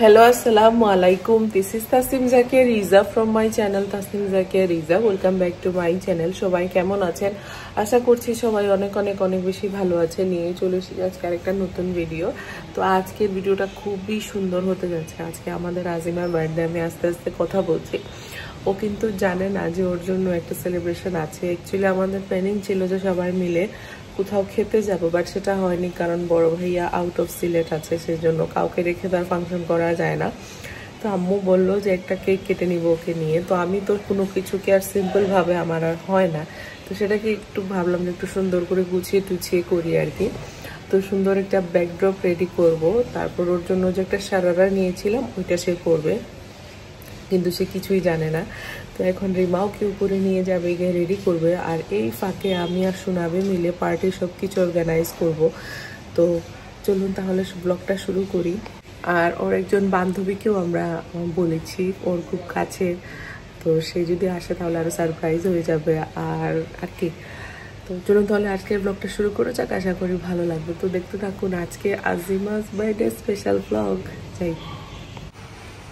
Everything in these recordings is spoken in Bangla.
Hello, assalamu alaikum. This is Tasnim Zakia Riza from my channel Tasnim Zakia Riza. Welcome back to my channel. সবাই কেমন আছেন? আশা করছি সবাই অনেক বেশি ভালো আছে। নিয়ে চলে এসেছি আজকে আরেকটা নতুন ভিডিও। তো আজকের ভিডিওটা খুবই সুন্দর হতে যাচ্ছে। আজকে আমাদের আজিমার বার্থডে, আমি আস্তে আস্তে কথা বলছি। ও কিন্তু জানে না যে ওর জন্য একটা সেলিব্রেশন আছে। অ্যাকচুয়ালি আমাদের প্ল্যানিং ছিল যে সবাই মিলে কোথাও খেতে যাব, বাট সেটা হয়নি কারণ বড় ভাইয়া আউট অফ সিলেট আছে, সেজন্য কাউকে রেখে তার ফাংশন করা যায় না। তো আম্মু বললো যে একটা কেক কেটে নিব ওকে নিয়ে। তো আমি তো কোনো কিছুকে আর সিম্পলভাবে আমার আর হয় না, তো সেটাকে একটু ভাবলাম যে একটু সুন্দর করে গুছিয়ে টুছিয়ে করি আর কি। তো সুন্দর একটা ব্যাকড্রপ রেডি করব, তারপর ওর জন্য যে একটা সারারা নিয়েছিলাম ওইটা সে করবে, কিন্তু সে কিছুই জানে না। তো এখন রিমাওকে উপরে নিয়ে যাবে, গিয়ে রেডি করবে, আর এই ফাঁকে আমি আর শোনাবে মিলে পার্টির সব কিছু অর্গানাইজ করব। তো চলুন তাহলে ব্লগটা শুরু করি। আর ওর একজন বান্ধবীকেও আমরা বলেছি, ওর খুব কাছের, তো সে যদি আসে তাহলে আরও সারপ্রাইজ হয়ে যাবে আর কি। তো চলুন তাহলে আজকের ব্লগটা শুরু করে যাক, আশা করি ভালো লাগবে। তো দেখতে থাকুন আজকে আজিমাস বার্থডে স্পেশাল ব্লগ। যাই।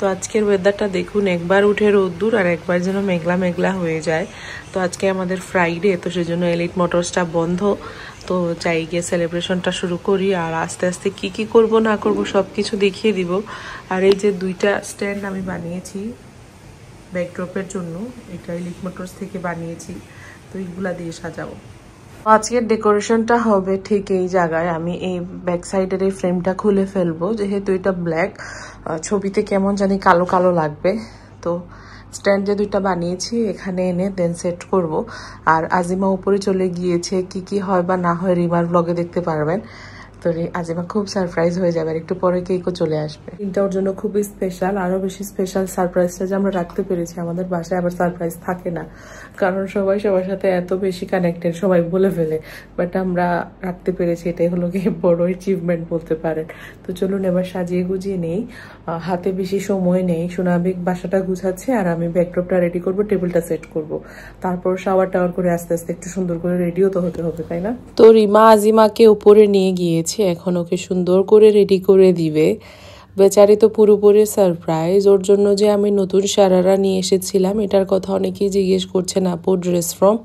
তো আজকের ওয়েদারটা দেখুন, একবার উঠে রোদ্দুর আর একবার যেন মেঘলা মেঘলা হয়ে যায়। তো আজকে আমাদের ফ্রাইডে, তো সেজন্য এলিট মোটরসটা বন্ধ। তো যাই গিয়ে সেলিব্রেশনটা শুরু করি, আর আস্তে আস্তে কি করব না করব সব কিছু দেখিয়ে দিব। আর এই যে দুইটা স্ট্যান্ড আমি বানিয়েছি ব্যাকড্রপের জন্য, এটা এলিট মোটরস থেকে বানিয়েছি, তো এইগুলা দিয়ে সাজাবো। আজকের ডেকোরেশনটা হবে ঠিক এই জায়গায়। আমি এই ব্যাক সাইডের এই ফ্রেমটা খুলে ফেলবো, যেহেতু এটা ব্ল্যাক, ছবিতে কেমন জানি কালো কালো লাগবে। তো স্ট্যান্ড যে দুইটা বানিয়েছি এখানে এনে দেন সেট করব। আর আজিমা উপরে চলে গিয়েছে, কি হয় বা না হয় রিমার ব্লগে দেখতে পারবেন। তো আজিমা খুব সারপ্রাইজ হয়ে যাবে, আর একটু পরে কেকও চলে আসবে। দিনটা ওর জন্য খুবই স্পেশাল, আরো বেশি স্পেশাল সারপ্রাইজটা যে আমরা রাখতে পেরেছি। আমাদের বাসায় আবার সারপ্রাইজ থাকে না, কারণ সবাই সবার সাথে এত বেশি কানেক্টেড, সবাই বলে ফেলে, বাট আমরা রাখতে পেরেছি, এটাই হলো গিয়ে বড় অ্যাচিভমেন্ট বলতে পারেন। তো চলুন এবার সাজিয়ে গুজিয়ে নেই, হাতে বেশি সময় নেই। সোনাবিক বাসাটা গুছাচ্ছে আর আমি ব্যাকড্রপটা রেডি করব, টেবিলটা সেট করব, তারপর শাওয়ার টাওয়ার করে আস্তে আস্তে একটু সুন্দর করে রেডিও তো হতে হবে, তাই না? তো রিমা আজিমাকে উপরে নিয়ে গিয়েছে, এখন ওকে সুন্দর করে রেডি করে দিবে। বেচারি তো পুরোপুরি সারপ্রাইজ। ওর জন্য যে আমি নতুন সারারা নিয়ে এসেছিলাম, এটার কথা অনেকেই জিজ্ঞেস করছেন, আপু ড্রেস ফ্রম,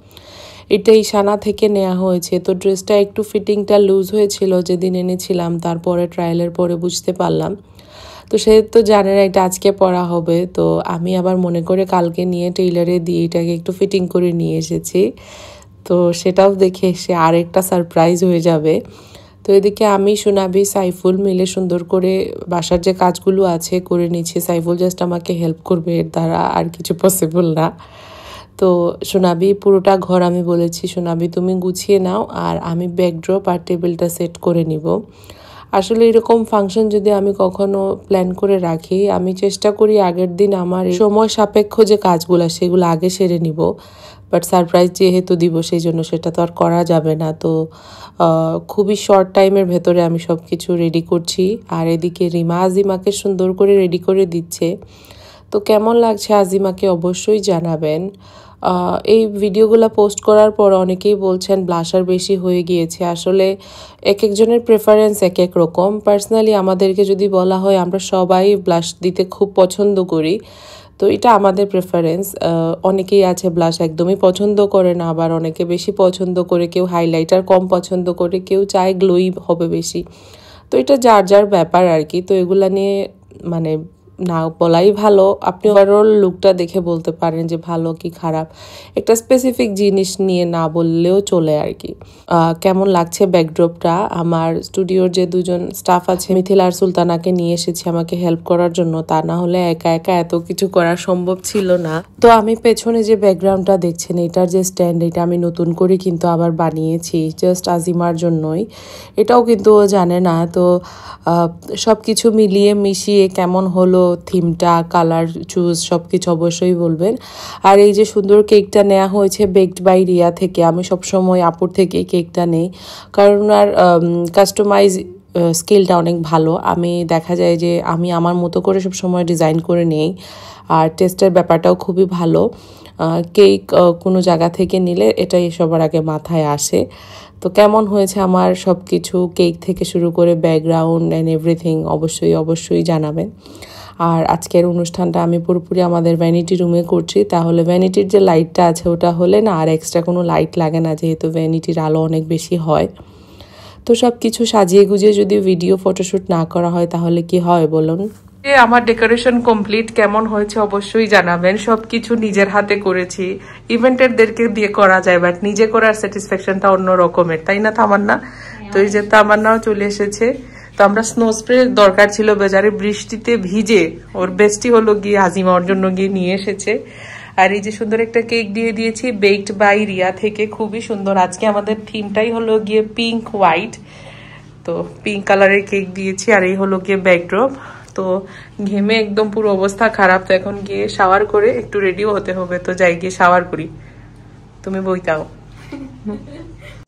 এটা ইশানা থেকে নেওয়া হয়েছে। তো ড্রেসটা একটু ফিটিংটা লুজ হয়েছিল যেদিন এনেছিলাম, তারপরে ট্রায়ালের পরে বুঝতে পারলাম। তো সে তো জানে না এটা আজকে পরা হবে, তো আমি আবার মনে করে কালকে নিয়ে টেইলারে দিয়ে এটাকে একটু ফিটিং করে নিয়ে এসেছি। তো সেটাও দেখে সে আরেকটা সারপ্রাইজ হয়ে যাবে। তো এদিকে আমি সোনাবি সাইফুল মিলে সুন্দর করে বাসার যে কাজগুলো আছে করে নিচ্ছি। সাইফুল জাস্ট আমাকে হেল্প করবে, এর দ্বারা আর কিছু পসিবল না। তো সোনাবি পুরোটা ঘর আমি বলেছি সোনাবি তুমি গুছিয়ে নাও, আর আমি ব্যাকড্রপ আর টেবিলটা সেট করে নিব। আসলে এরকম ফাংশন যদি আমি কখনো প্ল্যান করে রাখি, আমি চেষ্টা করি আগের দিন আমার সময় সাপেক্ষ যে কাজগুলো সেগুলো আগে সেরে নিব, বাট সারপ্রাইজ যেহেতু দিব সেই জন্য সেটা তো আর করা যাবে না। তো খুবই শর্ট টাইমের ভেতরে আমি সব কিছু রেডি করছি, আর এদিকে রিমা আজিমাকে সুন্দর করে রেডি করে দিচ্ছে। তো কেমন লাগছে আজিমাকে অবশ্যই জানাবেন। এই ভিডিওগুলো পোস্ট করার পর অনেকেই বলছেন ব্লাশার বেশি হয়ে গিয়েছে। আসলে এক একজনের প্রেফারেন্স এক এক রকম। পার্সোনালি আমাদেরকে যদি বলা হয়, আমরা সবাই ব্লাশ দিতে খুব পছন্দ করি, তো এটা আমাদের প্রেফারেন্স। অনেকেই আছে ব্লাশ একদমই পছন্দ করে না, আবার অনেকে বেশি পছন্দ করে, কেউ হাইলাইটার কম পছন্দ করে, কেউ চায় গ্লোই হবে বেশি। তো এটা যার যার ব্যাপার আর কি। তো এগুলা নিয়ে মানে না বলাই ভালো। আপনি ওভারঅল লুকটা দেখে বলতে পারেন যে ভালো কি খারাপ, একটা স্পেসিফিক জিনিস নিয়ে না বললেও চলে আর কি। কেমন লাগছে ব্যাকড্রপটা? আমার স্টুডিওর যে দুজন স্টাফ আছে, মিথিলা আর সুলতানাকে নিয়ে এসেছি আমাকে হেল্প করার জন্য, তা না হলে একা একা এত কিছু করা সম্ভব ছিল না। তো আমি পেছনে যে ব্যাকগ্রাউন্ডটা দেখছেন, এটার যে স্ট্যান্ড, এটা আমি নতুন করে কিন্তু আবার বানিয়েছি জাস্ট আজিমার জন্যই। এটাও কিন্তু ও জানে না। তো সব কিছু মিলিয়ে মিশিয়ে কেমন হলো থিমটা, কালার চুজ সব কিছু অবশ্যই বলবেন। আর এই যে সুন্দর কেকটা নেওয়া হয়েছে বেকড বাই রিয়া থেকে। আমি সবসময় আপুর থেকেই কেকটা নেই, কারণ আর কাস্টমাইজ স্কিলটা অনেক ভালো। আমি দেখা যায় যে আমি আমার মতো করে সব সময় ডিজাইন করে নেই, আর টেস্টের ব্যাপারটাও খুবই ভালো। কেক কোনো জায়গা থেকে নিলে এটাই সবার আগে মাথায় আসে। তো কেমন হয়েছে আমার সব কিছু, কেক থেকে শুরু করে ব্যাকগ্রাউন্ড অ্যান্ড এভরিথিং অবশ্যই জানাবেন। আর আজকের অনুষ্ঠানটা আমি পুরোপুরি আমাদের ভ্যানিটি রুমে করছি, তাহলে ভ্যানিটির যে লাইটটা আছে ওটা হলে না আর এক্সট্রা কোনো লাইট লাগে না, যেহেতু ভ্যানিটির আলো অনেক বেশি হয়। তো সব কিছু সাজিয়ে গুজিয়ে যদি ভিডিও ফটোশ্যুট না করা হয় তাহলে কি হয় বলুন। আমার ডেকোরেশন কমপ্লিট, কেমন হয়েছে অবশ্যই জানাবেন। সবকিছু নিজের হাতে করেছি, ইভেন্টারদেরকে দিয়ে করা যায় বাট নিজে করার স্যাটিসফ্যাকশনটা অন্য রকমের, তাই না তামান্না? তো এই যে তামান্নাও চলে এসেছে। তো আমরা স্নো স্প্রে দরকার ছিল, বেচারে বৃষ্টিতে ভিজে, ওর বেস্টি হলো গিয়ে আজিমা ওর জন্য গিয়ে নিয়ে এসেছে। আর এই যে সুন্দর একটা কেক দিয়ে দিয়েছি বেকড বাই রিয়া থেকে, খুবই সুন্দর। আজকে আমাদের থিমটাই হলো গিয়ে পিঙ্ক হোয়াইট, তো পিঙ্ক কালারের কেক দিয়েছি। আর এই হলো গিয়ে ব্যাকড্রপ। তো ঘেমে একদম পুরো অবস্থা খারাপ, তো এখন গিয়ে শাওয়ার করে একটু রেডিও হতে হবে, তো যাই গিয়ে শাওয়ার করি। তুমি বইতাও।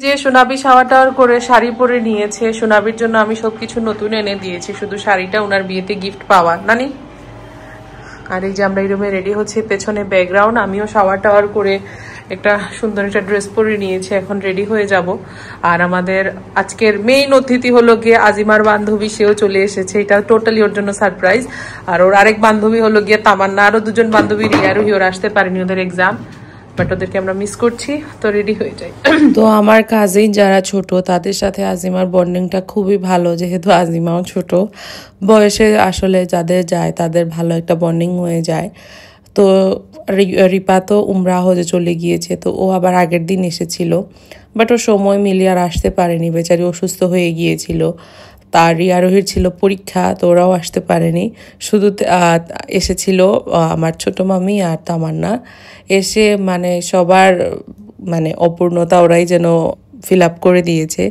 যে সোনাবি শাওয়ার টাওয়ার করে শাড়ি পরে নিয়েছে, সোনাবির জন্য আমি সবকিছু নতুন এনে দিয়েছি, শুধু শাড়িটা ওনার বিয়েতে গিফট পাওয়া নানি। আর এই যে আমরা এই রুমে রেডি হচ্ছে, পেছনে ব্যাকগ্রাউন্ড। আমিও শাওয়ার টাওয়ার করে একটা সুন্দর একটা ড্রেস পরে নিয়েছি, এখন রেডি হয়ে যাব। আর আমাদের আজকের মেইন অতিথি হলো গিয়ে আজিমার বান্ধবী, সেও চলে এসেছে। এটা টোটালি ওর জন্য সারপ্রাইজ। আর ওর আরেক বান্ধবী হলো গিয়ে তামান্না, আরো দুজন বান্ধবী রিয়া রুহি, ওরা আসতে পারেনি, ওদের এক্সাম, বাট ওদেরকে আমরা মিস করছি। তো রেডি হয়ে যাই। তো আমার কাজিন যারা ছোট তাদের সাথে আজিমার বন্ডিংটা খুবই ভালো, যেহেতু আজিমাও ছোট বয়সে, আসলে যাদের যায় তাদের ভালো একটা বন্ডিং হয়ে যায়। তো রিপা তো উমরা হজে চলে গিয়েছে, তো ও আবার আগের দিন এসেছিল, বাট ও সময় মিলিয়ে আর আসতে পারেনি, বেচারি অসুস্থ হয়ে গিয়েছিল। তার রিয়ারোহীর ছিল পরীক্ষা, তো ওরাও আসতে পারেনি। শুধু এসেছিল আমার ছোট মামি আর তামান্না। এসে মানে সবার মানে অপূর্ণতা ওরাই যেন ফিল আপ করে দিয়েছে,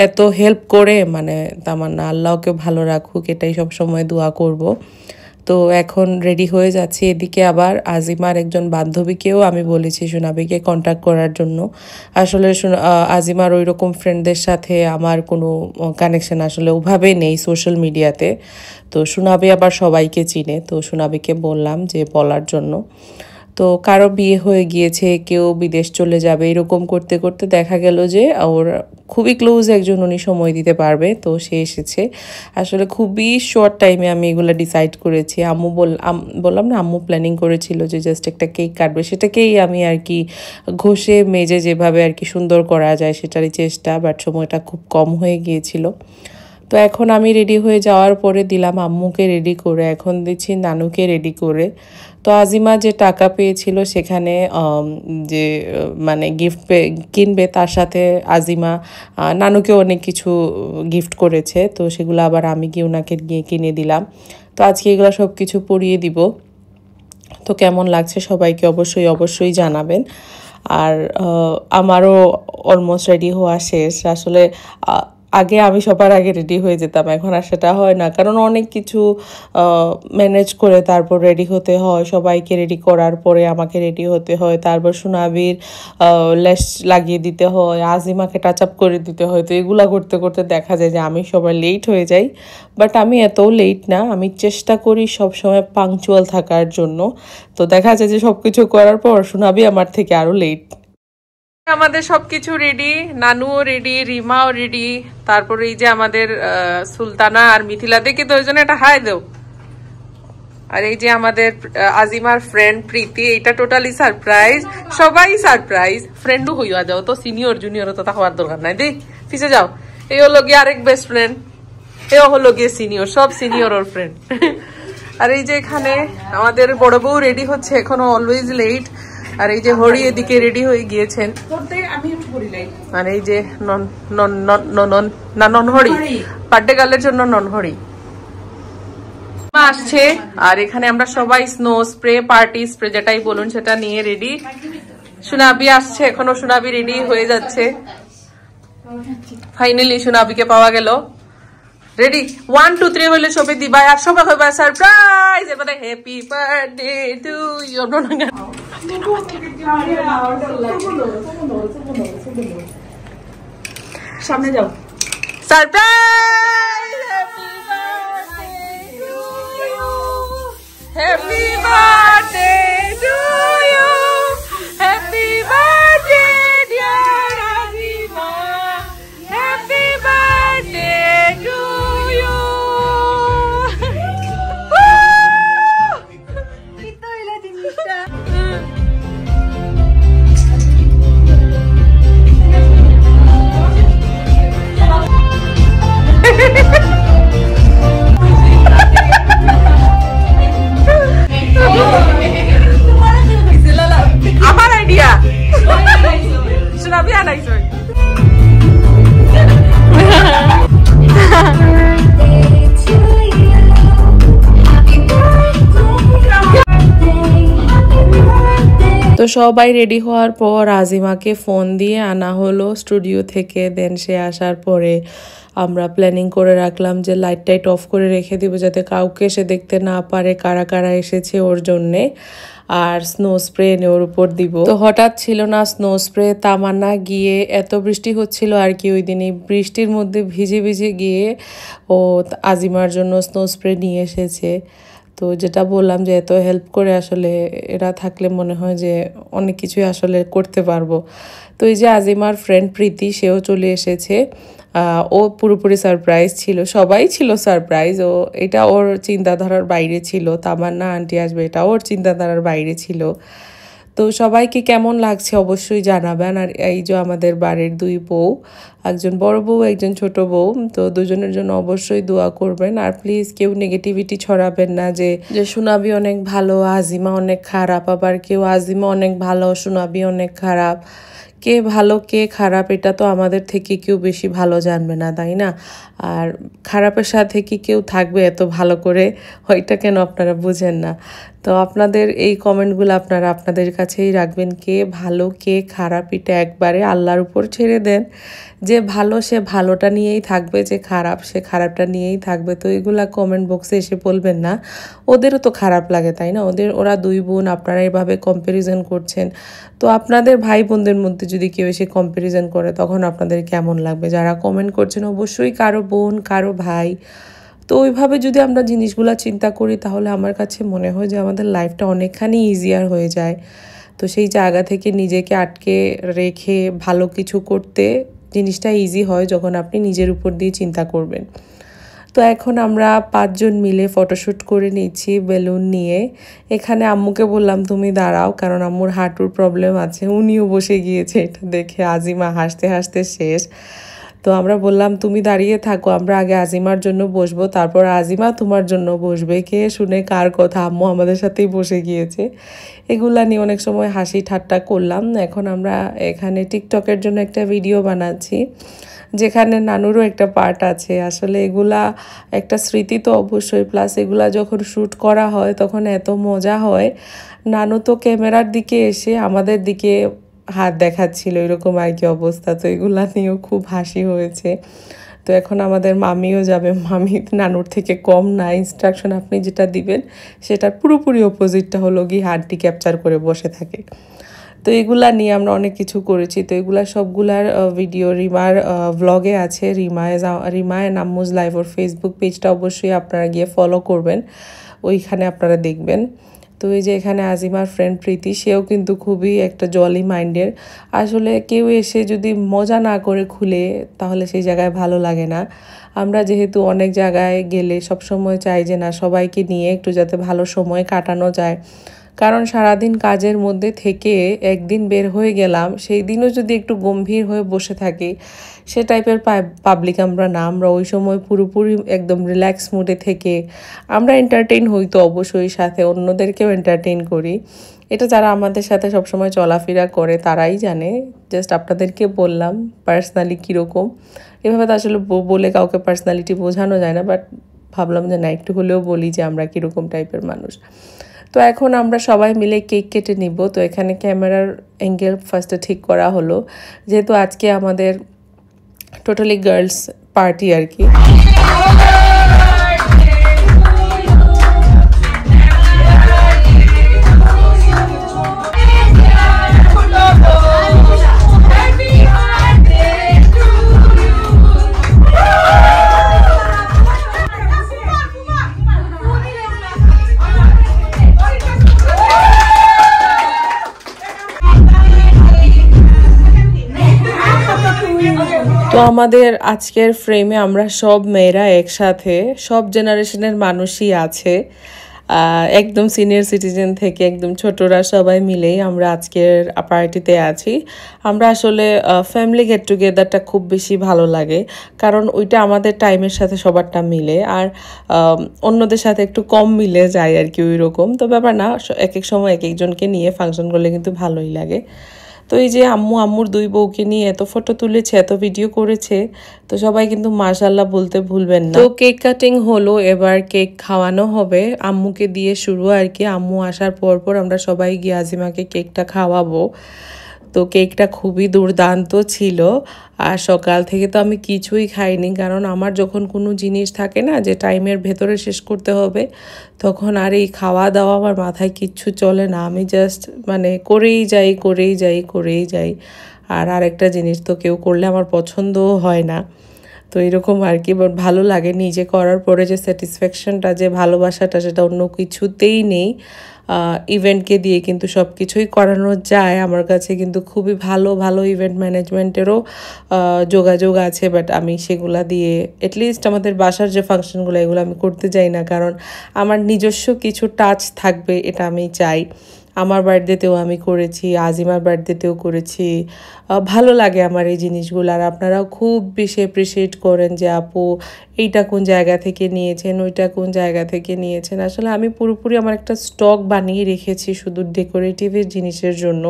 এত হেল্প করে। মানে তামান্না আল্লাহকে ভালো রাখুক, এটাই সব সময় দোয়া করব। তো এখন রেডি হয়ে যাচ্ছি। এদিকে আবার আজিমার একজন বান্ধবীকেও আমি বলেছি সোনাবিকে কন্ট্যাক্ট করার জন্য। আসলে আজিমার ওই রকম ফ্রেন্ডদের সাথে আমার কোনো কানেকশন আসলে ওভাবে নেই সোশ্যাল মিডিয়াতে। তো সোনাবি আবার সবাইকে চিনে, তো সোনাবিকে বললাম যে বলার জন্য। তো কারো বিয়ে হয়ে গিয়েছে, কেউ বিদেশ চলে যাবে, এরকম করতে করতে দেখা গেল যে ওর খুবই ক্লোজ একজন উনি সময় দিতে পারবে, তো সে এসেছে। আসলে খুবই শর্ট টাইমে আমি এগুলো ডিসাইড করেছি। বললাম না, আম্মু প্ল্যানিং করেছিল যে জাস্ট একটা কেক কাটবে, সেটাকেই আমি আর কি ঘষে মেজে যেভাবে আর কি সুন্দর করা যায় সেটারই চেষ্টা, বাট সময়টা খুব কম হয়ে গিয়েছিল। তো এখন আমি রেডি হয়ে যাওয়ার পরে দিলাম আম্মুকে রেডি করে, এখন দিচ্ছি নানুকে রেডি করে। তো আজিমা যে টাকা পেয়েছিল সেখানে যে মানে গিফট কিনবে, তার সাথে আজিমা নানুকে অনেক কিছু গিফট করেছে, তো সেগুলো আবার আমি গিয়ে ওনাকে গিয়ে কিনে দিলাম। তো আজকে এগুলো সব কিছু পরিয়ে দিব। তো কেমন লাগছে সবাইকে অবশ্যই জানাবেন। আর আমারও অলমোস্ট রেডি হওয়া শেষ। আসলে আগে আমি সবার আগে রেডি হয়ে যেতাম, এখন আর সেটা হয় না, কারণ অনেক কিছু ম্যানেজ করে তারপর রেডি হতে হয়। সবাইকে রেডি করার পরে আমাকে রেডি হতে হয়, তারপর সোনাবির লেস লাগিয়ে দিতে হয়, আজিমাকে টাচ আপ করে দিতে হয়। তো এগুলা করতে করতে দেখা যায় যে আমি সবাই লেট হয়ে যাই, বাট আমি এতও লেট না, আমি চেষ্টা করি সবসময় পাংচুয়াল থাকার জন্য। তো দেখা যায় যে সব কিছু করার পর সোনাবি আমার থেকে আরও লেট। আমাদের সবকিছু রেডি, নানুও রেডি, রিমাও রেডি, তারপরে এই যে আমাদের সুলতানা আর মিথিলা, দেখি তো ওই জন্য একটা হাই দেও। আর এই যে আমাদের আজিমার ফ্রেন্ড প্রীতি, এটা টোটালি সারপ্রাইজ, সবাই সারপ্রাইজ। ফ্রেন্ডও হইয়া যাও, তো সিনিয়র জুনিয়র তো তা হওয়ার দরকার নাই, দেখ পিছে যাও। এই হলো গিয়ে আরেক বেস্ট ফ্রেন্ড, এও হলো গিয়ে সিনিয়র, সব সিনিয়র ওর ফ্রেন্ড। আর এই যে এখানে আমাদের বড় বউ রেডি হচ্ছে, এখনো অলওয়েজ লেট। আর এই যে হরি এদিকে রেডি হয়ে গিয়েছেন। আর এই যে ননহরি বার্থডে গার্লের জন্য ননহরি আসছে। আর এখানে আমরা সবাই স্নো স্প্রে, পার্টি স্প্রে যেটাই বলুন সেটা নিয়ে রেডি। সোনাবি আসছে, এখনো সোনাবি রেডি হয়ে যাচ্ছে। ফাইনালি সোনাবিকে পাওয়া গেল। রেডি 1 2 3 হইলে সবাই দিবা, আর সবাই হইবা সারপ্রাইজ। এবারে হ্যাপি বার্থডে টু ইউ। সামনে যাও, surprise. Happy birthday to you, happy birthday dear Azima, সবাই রেডি হওয়ার পর আজিমাকে ফোন দিয়ে আনা হলো স্টুডিও থেকে। দেন সে আসার পরে আমরা প্ল্যানিং করে রাখলাম যে লাইট টাইট অফ করে রেখে দিব যাতে কাউকে এসে দেখতে না পারে কারা কারা এসেছে ওর জন্যে। আর স্নো স্প্রে এনে ওর উপর দিব। তো হঠাৎ ছিল না স্নো স্প্রে, তামান্না গিয়ে এত বৃষ্টি হচ্ছিল আর কি ওই দিনই বৃষ্টির মধ্যে ভিজে ভিজে গিয়ে ও আজিমার জন্য স্নো স্প্রে নিয়ে এসেছে। তো যেটা বললাম যে এত হেল্প করে আসলে এরা থাকলে মনে হয় যে অনেক কিছুই আসলে করতে পারবো। তো এই যে আজিমার ফ্রেন্ড প্রীতি সেও চলে এসেছে। ও পুরোপুরি সারপ্রাইজ ছিল, সবাই ছিল সারপ্রাইজ। ও এটা ওর চিন্তাধারার বাইরে ছিল, তামান্না আন্টি আসবে এটা ওর চিন্তাধারার বাইরে ছিল। তো সবাইকে কেমন লাগছে অবশ্যই জানাবেন। আর এই যে আমাদের বাড়ির দুই বউ, একজন বড় বউ একজন ছোট বউ, তো দুজনের জন্য অবশ্যই দোয়া করবেন। আর প্লিজ কেউ নেগেটিভিটি ছড়াবেন না যে সুনাবি অনেক ভালো আজিমা অনেক খারাপ, আবার কেউ আজিমা অনেক ভালো সুনাবি অনেক খারাপ। কে ভালো কে খারাপ এটা তো আমাদের থেকে কেউ বেশি ভালো জানবে না, তাই না? আর খারাপের সাথে কি কেউ থাকবে এত ভালো করে, ওইটা কেন আপনারা বুঝেন না? তো আপনাদের এই কমেন্টগুলো আপনারা আপনাদের কাছেই রাখবেন। কে ভালো কে খারাপ এটা একবারে আল্লাহর উপর ছেড়ে দেন। যে ভালো সে ভালোটা নিয়েই থাকবে, যে খারাপ সে খারাপটা নিয়েই থাকবে। তো এগুলা কমেন্ট বক্সে এসে বলবেন না, ওদেরও তো খারাপ লাগে তাই না? ওরা দুই বোন, আপনারা এভাবে কম্প্যারিজন করছেন। তো আপনাদের ভাই বোনদের মধ্যে যদি কেউ এসে কম্প্যারিজন করে তখন আপনাদের কেমন লাগবে? যারা কমেন্ট করছেন অবশ্যই কারো বোন কারো ভাই। তো ওইভাবে যদি আমরা জিনিসগুলো চিন্তা করি তাহলে আমার কাছে মনে হয় যে আমাদের লাইফটা অনেকখানি ইজিয়ার হয়ে যায়। তো সেই জায়গা থেকে নিজেকে আটকে রেখে ভালো কিছু করতে জিনিসটা ইজি হয় যখন আপনি নিজের উপর দিয়ে চিন্তা করবেন। তো এখন আমরা 5 জন মিলে ফটোশ্যুট করে নিচ্ছি বেলুন নিয়ে। এখানে আম্মুকে বললাম তুমি দাঁড়াও, কারণ আম্মুর হাঁটুর প্রবলেম আছে। উনিও বসে গিয়েছে, এটা দেখে আজিমা হাসতে হাসতে শেষ। তো আমরা বললাম তুমি দাঁড়িয়ে থাকো, আমরা আগে আজিমার জন্য বসবো, তারপর আজিমা তোমার জন্য বসবে। কে শুনে কার কথা, আম্মু আমাদের সাথেই বসে গিয়েছে। এগুলা নিয়ে অনেক সময় হাসি ঠাট্টা করলাম। এখন আমরা এখানে টিকটকের জন্য একটা ভিডিও বানাচ্ছি যেখানে নানুরও একটা পার্ট আছে। আসলে এগুলা একটা স্মৃতি তো অবশ্যই, প্লাস এগুলা যখন শ্যুট করা হয় তখন এত মজা হয়। নানু তো ক্যামেরার দিকে এসে আমাদের দিকে হাত দেখাচ্ছিল, এরকম আর কি অবস্থা। তো এগুলা নিয়েও খুব হাসি হয়েছে। তো এখন আমাদের মামিও যাবে, মামি নানুর থেকে কম না, ইনস্ট্রাকশন আপনি যেটা দিবেন সেটার পুরোপুরি অপোজিটটা হলো গিয়ে হাতটি ক্যাপচার করে বসে থাকে। তো এগুলা নিয়ে আমরা অনেক কিছু করেছি। তো এগুলা সবগুলার ভিডিও রিমার ভ্লগে আছে, Rima and আম্মুজ live or Facebook পেজটা অবশ্যই আপনারা গিয়ে ফলো করবেন, ওইখানে আপনারা দেখবেন। তো এই যে এখানে আজিমার ফ্রেন্ড প্রীতি, সেও কিন্তু খুবই একটা জলি মাইন্ডের। আসলে কেউ এসে যদি মজা না করে খুলে তাহলে সেই জায়গায় ভালো লাগে না। আমরা যেহেতু অনেক জায়গায় গেলে সবসময় চাই যে না সবাইকে নিয়ে একটু যাতে ভালো সময় কাটানো যায়, কারণ সারাদিন কাজের মধ্যে থেকে একদিন বের হয়ে গেলাম, সেই দিনও যদি একটু গম্ভীর হয়ে বসে থাকি সে টাইপের পাবলিক আমরা না। আমরা ওই সময় পুরোপুরি একদম রিল্যাক্স মুডে থেকে আমরা এন্টারটেইন হই, তো অবশ্যই সাথে অন্যদেরকেও এন্টারটেইন করি। এটা যারা আমাদের সাথে সবসময় চলাফেরা করে তারাই জানে। জাস্ট আপনাদেরকে বললাম পার্সোনালি কীরকম। এভাবে তো আসলে বলে কাউকে পার্সোনালিটি বোঝানো যায় না, বাট ভাবলাম যে না একটু হলেও বলি যে আমরা কীরকম টাইপের মানুষ। তো এখন আমরা সবাই মিলে কেক কেটে নিব। তো এখানে ক্যামেরার অ্যাঙ্গেল ফার্স্টে ঠিক করা হলো, যেহেতু আজকে আমাদের টোটালি গার্লস পার্টি আর কি। তো আমাদের আজকের ফ্রেমে আমরা সব মেয়েরা একসাথে, সব জেনারেশনের মানুষই আছে, একদম সিনিয়র সিটিজেন থেকে একদম ছোটরা সবাই মিলেই আমরা আজকের পার্টিতে আছি। আমরা আসলে ফ্যামিলি গেট টুগেদারটা খুব বেশি ভালো লাগে, কারণ ওইটা আমাদের টাইমের সাথে সবারটা মিলে, আর অন্যদের সাথে একটু কম মিলে যায় আর কি ওই রকম। তো ব্যাপার না, এক এক সময় এক একজনকে নিয়ে ফাংশন করলে কিন্তু ভালোই লাগে। তো এই যে আম্মুর দুই বউকে নিয়ে এত ফটো তুলেছে, এত ভিডিও করেছে, তো সবাই কিন্তু মাশাআল্লাহ বলতে ভুলবেন না। তো কেক কাটিং হলো, এবার কেক খাওয়ানো হবে, আম্মুকে দিয়ে শুরু আর কি। আম্মু আসার পর আমরা সবাই গিয়ে আজিমাকে কেকটা খাওয়াবো। তো কেকটা খুবই দুর্দান্ত ছিল। আর সকাল থেকে তো আমি কিছুই খাইনি, কারণ আমার যখন কোনো জিনিস থাকে না যে টাইমের ভেতরে শেষ করতে হবে, তখন আর এই খাওয়া দাওয়া আমার মাথায় কিচ্ছু চলে না। আমি জাস্ট মানে করেই যাই। আর আরেকটা জিনিস তো কেউ করলে আমার পছন্দও হয় না। তো এরকম আর কি, বাট ভালো লাগে নিজে করার পরে যে স্যাটিসফ্যাকশনটা, যে ভালোবাসাটা, সেটা অন্য কিছুতেই নেই। ইভেন্টকে দিয়ে কিন্তু সব কিছুই করানো যায়। আমার কাছে কিন্তু খুবই ভালো ইভেন্ট ম্যানেজমেন্টেরও যোগাযোগ আছে, বাট আমি সেগুলা দিয়ে অ্যাটলিস্ট আমাদের বাসার যে ফাংশনগুলো, এগুলো আমি করতে যাই না, কারণ আমার নিজস্ব কিছু টাচ থাকবে, এটা আমি চাই। আমার বার্থডেতেও আমি করেছি, আজিমার বার্থডেতেও করেছি। ভালো লাগে আমার এই জিনিসগুলো। আর আপনারাও খুব বেশি অ্যাপ্রিসিয়েট করেন যে আপু এইটা কোন জায়গা থেকে নিয়েছেন, ওইটা কোন জায়গা থেকে নিয়েছেন। আসলে আমি পুরোপুরি আমার একটা স্টক বানিয়ে রেখেছি শুধু ডেকোরেটিভের জিনিসের জন্য।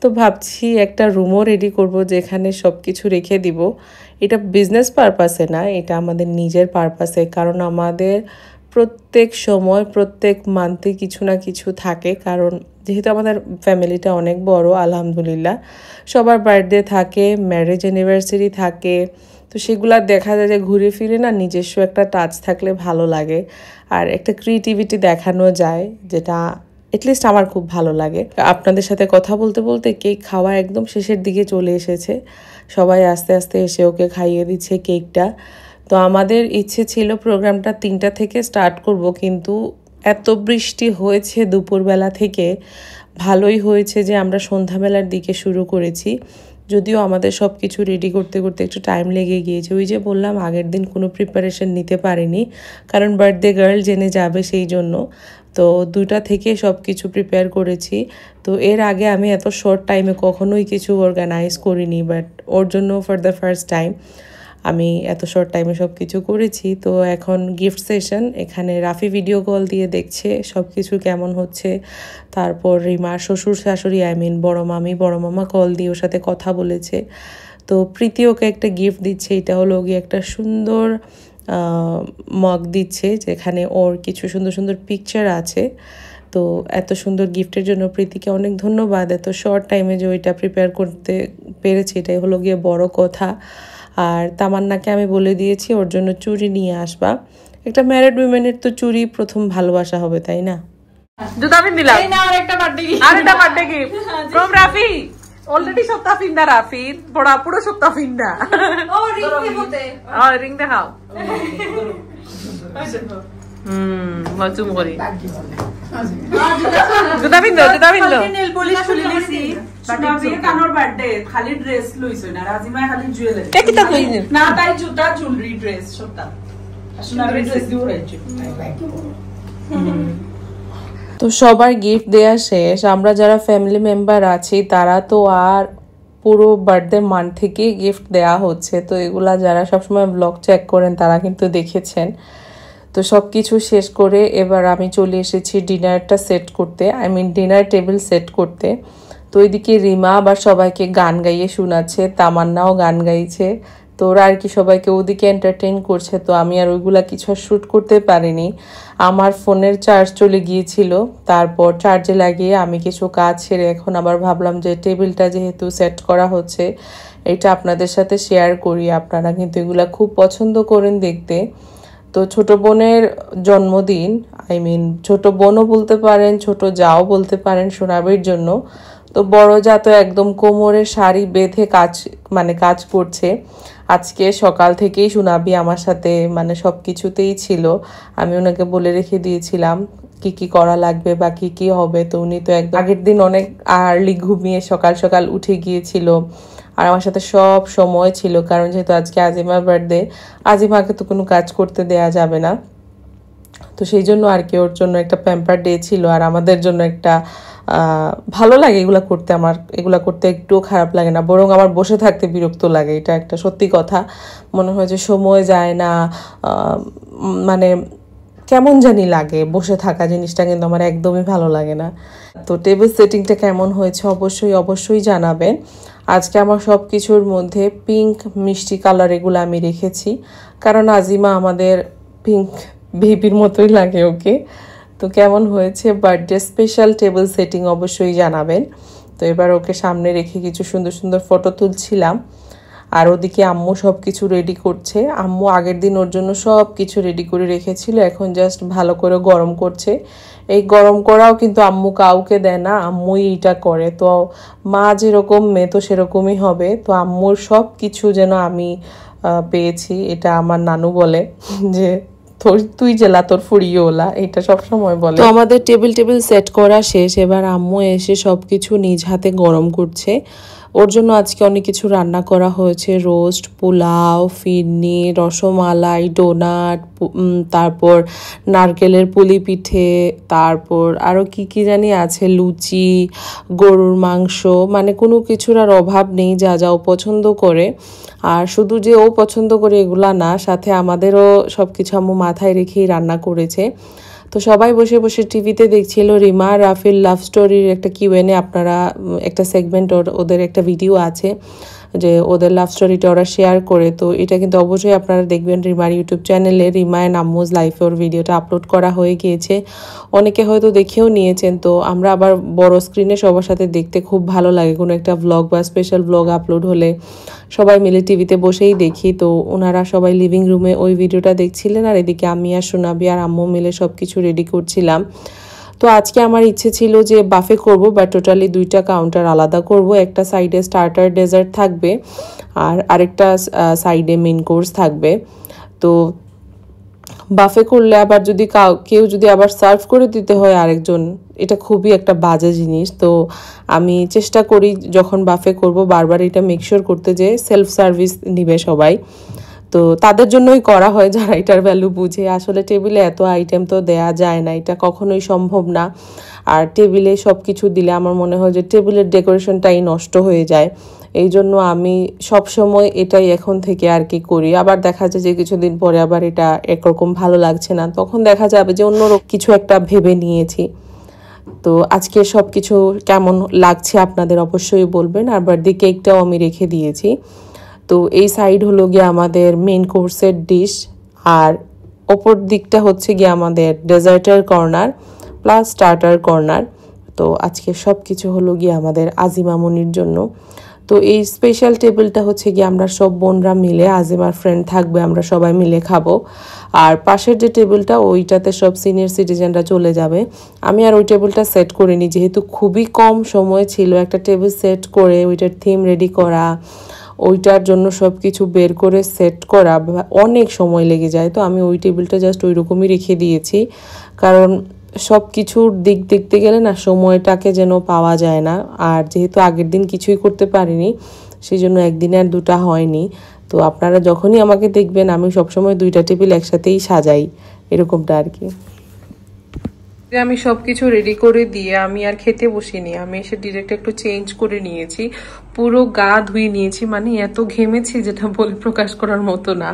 তো ভাবছি একটা রুমও রেডি করব, যেখানে সব কিছু রেখে দিব। এটা বিজনেস পারপাসে না, এটা আমাদের নিজের পারপাসে, কারণ আমাদের প্রত্যেক সময় প্রত্যেক মান্থে কিছু না কিছু থাকে। কারণ যেহেতু আমাদের ফ্যামিলিটা অনেক বড়, আলহামদুলিল্লাহ, সবার বার্থডে থাকে, ম্যারেজ অ্যানিভার্সারি থাকে, তো সেগুলা দেখা যায় যে ঘুরে ফিরে না নিজস্ব একটা টাচ থাকলে ভালো লাগে, আর একটা ক্রিয়েটিভিটি দেখানো যায়, যেটা এটলিস্ট আমার খুব ভালো লাগে। আপনাদের সাথে কথা বলতে বলতে কেক খাওয়া একদম শেষের দিকে চলে এসেছে। সবাই আস্তে আস্তে এসে ওকে খাইয়ে দিচ্ছে কেকটা। তো আমাদের ইচ্ছে ছিল প্রোগ্রামটা 3টা থেকে স্টার্ট করব, কিন্তু এত বৃষ্টি হয়েছে দুপুরবেলা থেকে, ভালোই হয়েছে যে আমরা সন্ধ্যাবেলার দিকে শুরু করেছি। যদিও আমাদের সব কিছু রেডি করতে করতে একটু টাইম লেগে গিয়েছে। ওই যে বললাম, আগের দিন কোনো প্রিপারেশন নিতে পারিনি, কারণ বার্থডে গার্ল জেনে যাবে সেই জন্য। তো 2টা থেকে সব কিছু প্রিপেয়ার করেছি। তো এর আগে আমি এত শর্ট টাইমে কখনোই কিছু অর্গানাইজ করিনি, বাট ওর জন্য ফর দ্য ফার্স্ট টাইম আমি এত শর্ট টাইমে সব কিছু করেছি। তো এখন গিফট সেশন, এখানে রাফি ভিডিও কল দিয়ে দেখছে সব কিছু কেমন হচ্ছে। তারপর রিমার শ্বশুর শাশুড়ি, বড় মামি বড় মামা কল দিয়ে ওর সাথে কথা বলেছে। তো প্রীতি ওকে একটা গিফট দিচ্ছে, এটা হলো গিয়ে একটা সুন্দর মগ দিচ্ছে, যেখানে ওর কিছু সুন্দর সুন্দর পিকচার আছে। তো এত সুন্দর গিফটের জন্য প্রীতিকে অনেক ধন্যবাদ। এত শর্ট টাইমে যে ওইটা প্রিপেয়ার করতে পেরেছি, এটাই হলো গিয়ে বড় কথা। আর তামান্নাকে আমি বলে দিয়েছি ওর জন্য চুড়ি নিয়ে আসবা। একটা ম্যারিড উইমেনের তো চুড়ি প্রথম ভালোবাসা হবে, তাই না? জুতা পিন দিলাম, আরেকটা birthday gift from Rafi. Already সপ্তাহ পিন্দা রাফি, বড় পুরো সপ্তাহ পিন্দা। রিং দেখাও। বাচুম করি জুতা পিন দাও। নেল পলিশ খুলে নিছি, কানোর বার্থডে খালি ড্রেস লইছো না, রাজিমা খালি জুয়েলারি। কিটা কইনি না, তাই জুতা জুয়েলারি ড্রেস সবটা সোনার ড্রেস দিও রাইছো। তো সবার গিফট দেয়া শেষ। আমরা যারা ফ্যামিলি মেম্বার আছি তারা তো আর পুরো বার্থডে মান্থ থেকে গিফট দেয়া হচ্ছে। তো এগুলা যারা সবসময় ব্লগ চেক করেন তারা কিন্তু দেখেছেন। তো সব কিছু শেষ করে এবার আমি চলে এসেছি ডিনারটা সেট করতে, ডিনার টেবিল সেট করতে। তো ওইদিকে রিমা আবার সবাইকে গান গাইয়ে শোনাচ্ছে, তামান্নাও গান গাইছে। তো ওরা আর কি সবাইকে ওদিকে এন্টারটেইন করছে। তো আমি আর ওইগুলা কিছু শ্যুট করতে পারিনি, আমার ফোনের চার্জ চলে গিয়েছিল। তারপর চার্জে লাগিয়ে আমি কিছু কাজ ছেড়ে এখন আবার ভাবলাম যে টেবিলটা যেহেতু সেট করা হচ্ছে, এটা আপনাদের সাথে শেয়ার করি। আপনারা কিন্তু এগুলা খুব পছন্দ করেন দেখতে। তো ছোট বোনের জন্মদিন, ছোট বোনও বলতে পারেন, ছোট যাও বলতে পারেন, সোনাবের জন্য। তো বড় যা তো একদম কোমরে শাড়ি বেঁধে কাজ করছে। আজকে সকাল থেকেই সোনাবি আমার সাথে সব কিছুতেই ছিল। আমি ওনাকে বলে রেখে দিয়েছিলাম কি কি করা লাগবে বা কি কি হবে। তো উনি তো একদম আগের দিন অনেক আর্লি ঘুমিয়ে সকাল সকাল উঠে গিয়েছিল, আর আমার সাথে সব সময় ছিল। কারণ যেহেতু আজকে আজিমার বার্থডে, আজিমাকে তো কোনো কাজ করতে দেয়া যাবে না। তো সেই জন্য আর কি ওর জন্য একটা প্যাম্পার ডে ছিল, আর আমাদের জন্য একটা ভালো লাগে এগুলা করতে। আমার এগুলা করতে একটুও খারাপ লাগে না, বরং আমার বসে থাকতে বিরক্ত লাগে। এটা একটা সত্যি কথা। মনে হয় যে সময় যায় না, কেমন জানি লাগে বসে থাকা জিনিসটা, কিন্তু আমার একদমই ভালো লাগে না। তো টেবিল সেটিংটা কেমন হয়েছে অবশ্যই জানাবেন। আজকে আমার সব কিছুর মধ্যে পিঙ্ক মিষ্টি কালার এগুলো আমি রেখেছি, কারণ আজিমা আমাদের পিঙ্ক বেবির মতোই লাগে ওকে। তো কেমন হয়েছে বার্থডে স্পেশাল টেবিল সেটিং অবশ্যই জানাবেন। তো এবার ওকে সামনে রেখে কিছু সুন্দর সুন্দর ফটো তুলছিলাম, আর ওদিকে আম্মু সব কিছু রেডি করছে। আম্মু আগের দিন ওর জন্য সব কিছু রেডি করে রেখেছিল, এখন জাস্ট ভালো করে গরম করছে। এই গরম করাও কিন্তু আম্মু কাউকে দেয় না, আম্মুই এটা করে। তো মা যেরকম মেয়ে তো সেরকমই হবে। তো আম্মুর সব কিছু যেন আমি পেয়েছি, এটা আমার নানু বলে যে তুই জেলা তোর ফুরিয়ে ওলা, এটা সবসময় বলে। তো আমাদের টেবিল সেট করা শেষ, এবার আম্মু এসে সব কিছু নিজ হাতে গরম করছে। ওর জন্য আজকে অনেক কিছু রান্না করা হয়েছে, রোস্ট, পোলাও, ফিরনি, রসমালাই, ডোনাট, তারপর নারকেলের পুলি পিঠে, তারপর আরও কি জানি আছে, লুচি, গরুর মাংস, মানে কোনো কিছুর আর অভাব নেই, যা যা ও পছন্দ করে। আর শুধু যে ও পছন্দ করে এগুলা না, সাথে আমাদেরও সব কিছু আম্মু মাথায় রেখেই রান্না করেছে। তো সবাই বসে বসে টিভিতে দেখছিল রিমা রাফির লাভ স্টোরির একটা কিউএনএ, আপনারা একটা সেগমেন্ট ওদের একটা ভিডিও আছে যে ওদের লাভ স্টোরিটা ওরা শেয়ার করে। তো এটা কিন্তু অবশ্যই আপনারা দেখবেন রিমার ইউটিউব চ্যানেলে, রিমা অ্যান্ড আম্মুজ লাইফে ওর ভিডিওটা আপলোড করা হয়ে গিয়েছে, অনেকে হয়তো দেখেও নিয়েছেন। তো আমরা আবার বড় স্ক্রিনে সবার সাথে দেখতে খুব ভালো লাগে, কোনো একটা ভ্লগ বা স্পেশাল ভ্লগ আপলোড হলে সবাই মিলে টিভিতে বসেই দেখি। তো ওনারা সবাই লিভিং রুমে ওই ভিডিওটা দেখছিলেন, আর এদিকে আমি আর সোনাবি আর আম্মু মিলে সব কিছু রেডি করছিলাম। তো আজকে আমার ইচ্ছে ছিল যে বাফে করব, বাট টোটালি দুইটা কাউন্টার আলাদা করব। একটা সাইডে স্টার্টার ডেজার্ট থাকবে, আর আরেকটা সাইডে মেইন কোর্স থাকবে। তো বাফে করলে আবার যদি কেউ যদি আবার সার্ভ করে দিতে হয় আরেকজন, এটা খুবই একটা বাজে জিনিস। তো আমি চেষ্টা করি যখন বাফে করব বারবার এটা মেকশিওর করতে যে সেলফ সার্ভিস নিবে সবাই। তো তাদের জন্যই করা হয় যারা এটার ভ্যালু বুঝে। আসলে টেবিলে এত আইটেম তো দেয়া যায় না, এটা কখনোই সম্ভব না। আর টেবিলে সব কিছু দিলে আমার মনে হয় যে টেবিলের ডেকোরেশনটাই নষ্ট হয়ে যায়। এই জন্য আমি সবসময় এটাই এখন থেকে আর কি করি। আবার দেখা যায় যে কিছুদিন পরে আবার এটা একরকম ভালো লাগছে না, তখন দেখা যাবে যে অন্য কিছু একটা ভেবে নিয়েছি। তো আজকে সব কিছু কেমন লাগছে আপনাদের অবশ্যই বলবেন। আর বার্থডে কেকটাও আমি রেখে দিয়েছি। তো এই সাইড হলো গিয়ে আমাদের মেইন কোর্সের ডিশ, আর ওপর দিকটা হচ্ছে গিয়ে আমাদের ডেজার্টের কর্নার প্লাস স্টার্টার কর্নার। তো আজকে সব কিছু হলো গিয়ে আমাদের আজিমামনির জন্য। তো এই স্পেশাল টেবিলটা হচ্ছে গিয়ে আমরা সব বোনরা মিলে, আজিমার ফ্রেন্ড থাকবে, আমরা সবাই মিলে খাবো। আর পাশের যে টেবিলটা ওইটাতে সব সিনিয়র সিটিজেনরা চলে যাবে। আমি আর ওই টেবিলটা সেট করিনি, যেহেতু খুবই কম সময় ছিল একটা টেবিল সেট করে ওইটার থিম রেডি করা, ওইটার জন্য সব কিছু বের করে সেট করা অনেক সময় লেগে যায়। তো আমি ওই টেবিলটা জাস্ট ওই রকমই রেখে দিয়েছি, কারণ সব কিছুর দিক দেখতে গেলে না সময়টাকে যেন পাওয়া যায় না। আর যেহেতু আগের দিন কিছুই করতে পারিনি, সেই জন্য একদিনে আর দুটা হয়নি। তো আপনারা যখনই আমাকে দেখবেন আমি সবসময় দুইটা টেবিল একসাথেই সাজাই, এরকমটা আর কি। আমি সবকিছু রেডি করে দিয়ে আমি আর খেতে বসিনি, আমি এসে ডিরেক্ট একটু চেঞ্জ করে নিয়েছি, পুরো গা ধুয়ে নিয়েছি, মানে এত ঘেমেছি যেটা বলে প্রকাশ করার মতো না।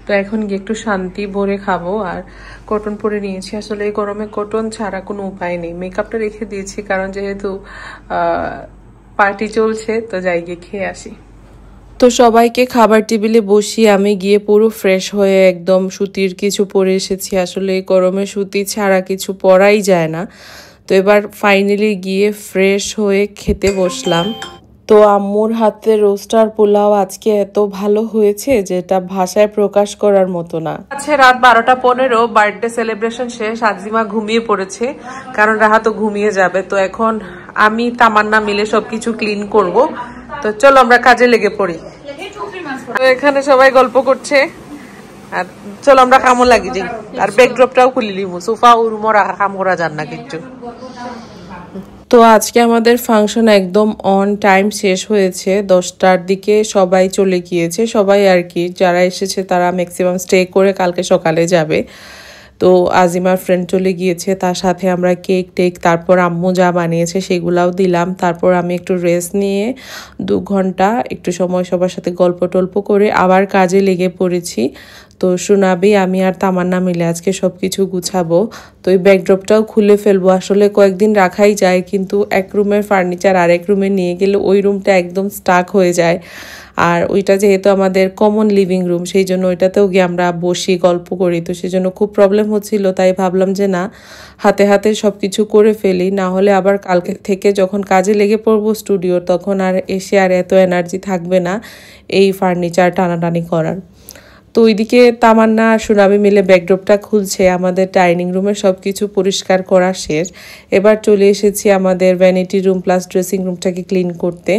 তো এখন গিয়ে একটু শান্তি ভরে খাবো। আর কটন পরে নিয়েছি, আসলে এই গরমে কটন ছাড়া কোনো উপায় নেই। মেকআপটা রেখে দিয়েছি কারণ যেহেতু পার্টি চলছে, তো যাই গিয়ে খেয়ে আসি। তো সবাইকে খাবার টেবিলে বসিয়ে আমি গিয়ে পুরো ফ্রেশ হয়ে একদম সুতির কিছু পরে এসেছি। আসলে গরমে সুতি ছাড়া কিছু পরাই যায় না। তো এবার ফাইনালি গিয়ে ফ্রেশ হয়ে খেতে বসলাম। তো আম্মুর হাতে রোস্টার পোলাও আজকে এত ভালো হয়েছে যেটা ভাষায় প্রকাশ করার মতো না। আচ্ছা, রাত 12:15, বার্থডে সেলিব্রেশন শেষ। আজিমা ঘুমিয়ে পড়েছে, কারণ রাহা তো ঘুমিয়ে যাবে। তো এখন আমি তামান্না মিলে সবকিছু ক্লিন করব। তো চলো আমরা কাজে লেগে পড়ি। তো এখানে সবাই গল্প করছে, আর চলো আমরা কামও লাগি যাই। আর ব্যাকড্রপটাও খুলে নিব, সোফা রুমও রাখা কাম করা যান না কিচ্ছু। তো আজকে আমাদের ফাংশন একদম অন টাইম শেষ হয়েছে, 10টার দিকে সবাই চলে গিয়েছে। সবাই আর কি যারা এসেছে তারা ম্যাক্সিমাম স্টে করে কালকে সকালে যাবে। তো আজিমার ফ্রেন্ড চলে গিয়েছে, তার সাথে আমরা কেক টেক তারপর আম্মু যা বানিয়েছে সেগুলাও দিলাম। তারপর আমি একটু রেস্ট নিয়ে 2 ঘন্টা একটু সময় সবার সাথে গল্প টল্প করে আবার কাজে লেগে পড়েছি। তো সুনাবি, আমি আর তামান্না মিলে আজকে সব কিছু গুছাবো। তো এই ব্যাকড্রপটাও খুলে ফেলবো। আসলে কয়েকদিন রাখাই যায়, কিন্তু এক রুমের ফার্নিচার আরেক রুমে নিয়ে গেলে ওই রুমটা একদম স্টাক হয়ে যায়। আর ওইটা যেহেতু আমাদের কমন লিভিং রুম, সেই জন্য ওইটাতেও গিয়ে আমরা বসি গল্প করি, তো সেই জন্য খুব প্রবলেম হচ্ছিল। তাই ভাবলাম যে না, হাতে হাতে সব কিছু করে ফেলি, না হলে আবার কালকে থেকে যখন কাজে লেগে পড়বো স্টুডিওর, তখন আর এসে আর এত এনার্জি থাকবে না এই ফার্নিচার টানাটানি করার। তো ওইদিকে তামান্না আর সুনাবি মিলে ব্যাকড্রপটা খুলছে। আমাদের ডাইনিং রুমের সব কিছু পরিষ্কার করা শেষ। এবার চলে এসেছি আমাদের ভ্যানিটি রুম প্লাস ড্রেসিং রুমটাকে ক্লিন করতে।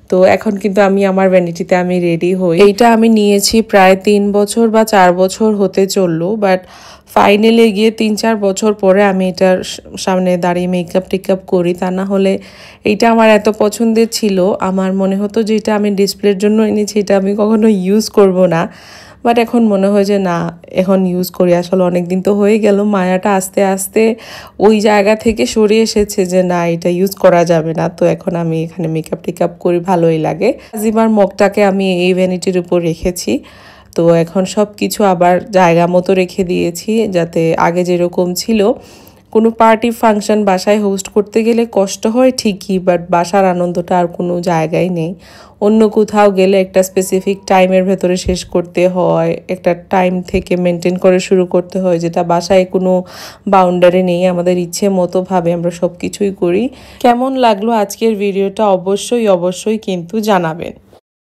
তো এখন কিন্তু আমি আমার ভ্যানিটিতে আমি রেডি হই। এইটা আমি নিয়েছি প্রায় 3 বছর বা 4 বছর হতে চললো, বাট ফাইনালি গিয়ে 3-4 বছর পরে আমি এটার সামনে দাঁড়িয়ে মেকআপ টেকআপ করি। তা না হলে এইটা আমার এত পছন্দের ছিল, আমার মনে হতো যে এটা আমি ডিসপ্লের জন্য এনেছি, এটা আমি কখনো ইউজ করব না। বাট এখন মনে হয় যে না, এখন ইউজ করি। আসলে অনেক দিন তো হয়ে গেল, মায়াটা আস্তে আস্তে ওই জায়গা থেকে সরে এসেছে যে না, এটা ইউজ করা যাবে না। তো এখন আমি এখানে মেকআপ টেকআপ করি, ভালোই লাগে। আজিমার মগটাকে আমি এই ভ্যানিটির উপর রেখেছি। তো এখন সব কিছু আবার জায়গা মতো রেখে দিয়েছি, যাতে আগে যেরকম ছিল। কোনো পার্টি ফাংশন বাসায় হোস্ট করতে গেলে কষ্ট হয় ঠিকই, বাট বাসার আনন্দটা আর কোনো জায়গায় নেই। অন্য কোথাও গেলে একটা স্পেসিফিক টাইমের ভেতরে শেষ করতে হয়, একটা টাইম থেকে মেনটেন করে শুরু করতে হয়, যেটা বাসায় কোনো বাউন্ডারি নেই। আমাদের ইচ্ছে মতো ভাবে আমরা সব কিছুই করি। কেমন লাগলো আজকের ভিডিওটা অবশ্যই অবশ্যই কিন্তু জানাবেন।